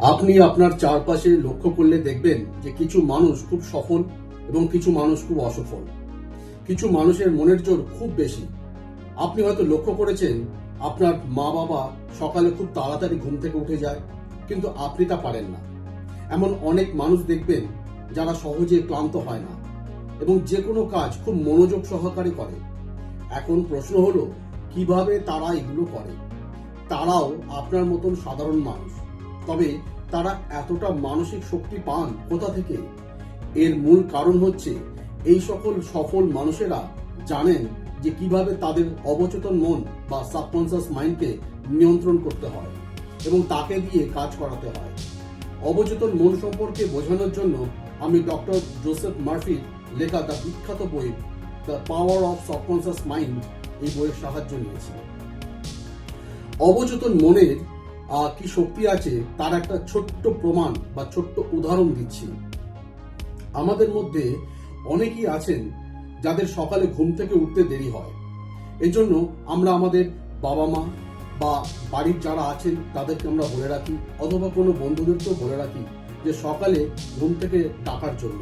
আপনি আপনার চারপাশে লক্ষ্য করলে দেখবেন যে কিছু মানুষ খুব সফল এবং কিছু মানুষ খুব অসফল। কিছু মানুষের মনের জোর খুব বেশি। আপনি হয়তো লক্ষ্য করেছেন আপনার মা বাবা সকালে খুব তাড়াতাড়ি ঘুম থেকে উঠে যায়, কিন্তু আপনি তা পারেন না। এমন অনেক মানুষ দেখবেন যারা সহজে ক্লান্ত হয় না এবং যে কোনো কাজ খুব মনোযোগ সহকারে করে। এখন প্রশ্ন হলো, কিভাবে তারা এগুলো করে? তারাও আপনার মতন সাধারণ মানুষ, তবে তারা এতটা মানসিক শক্তি পান কোথা থেকে? এর মূল কারণ হচ্ছে এই সকল সফল মানুষেরা জানেন যে কিভাবে তাদের অবচেতন মন বা সাবকনসিয়াস মাইন্ডকে নিয়ন্ত্রণ করতে হয় এবং তাকে দিয়ে কাজ করাতে হয়। অবচেতন মন সম্পর্কে বোঝানোর জন্য আমি ডক্টর জোসেফ মার্ফির লেখা দ্য বিখ্যাত বই the power of subconscious mind এই বইয়ের সাহায্য নিয়েছি। অবচেতন মনের কি শক্তি আছে তার একটা ছোট্ট প্রমাণ বা ছোট্ট উদাহরণ দিচ্ছি। আমাদের মধ্যে অনেকেই আছেন যাদের সকালে ঘুম থেকে উঠতে দেরি হয়। এজন্য আমরা আমাদের বাবা মা বা বাড়ির যারা আছেন তাদেরকে আমরা বলে রাখি, অথবা কোনো বন্ধুদেরকেও বলে রাখি যে সকালে ঘুম থেকে ডাকার জন্য।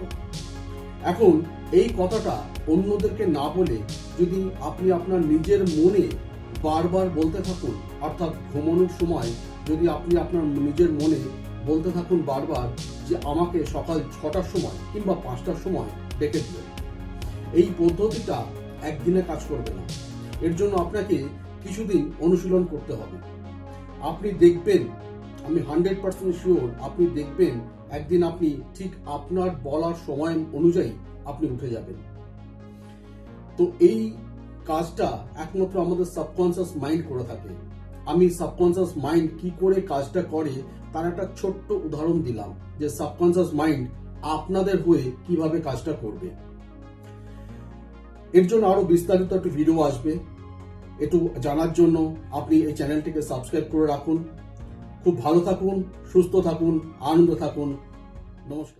এখন এই কথাটা অন্যদেরকে না বলে যদি আপনি আপনার নিজের মনে বারবার বলতে থাকুন, অর্থাৎ ঘুমানোর সময় যদি আপনি আপনার নিজের মনে বলতে থাকুন বারবার যে আমাকে সকাল 6টার সময় কিংবা 5টার সময় ডেকে দিও, এই পদ্ধতিটা একদিনে কাজ করবে না। এর জন্য আপনাকে কিছুদিন অনুশীলন করতে হবে। আপনি দেখবেন, আমি 100% শিওর, আপনি দেখবেন একদিন আপনি ঠিক আপনার বলার সময় অনুযায়ী আপনি উঠে যাবেন। তো এই কাজটা একমাত্র আমাদের সাবকনসিয়াস মাইন্ড করে থাকে। আমি সাবকনসিয়াস মাইন্ড কি করে কাজটা করে তার একটা ছোট্ট উদাহরণ দিলাম, যে সাবকনসিয়াস মাইন্ড আপনাদের হয়ে কিভাবে কাজটা করবে। এর জন্য আরো বিস্তারিত একটা ভিডিও আসবে, একটু জানার জন্য আপনি এই চ্যানেলটিকে সাবস্ক্রাইব করে রাখুন। খুব ভালো থাকুন, সুস্থ থাকুন, আনন্দ থাকুন। নমস্কার।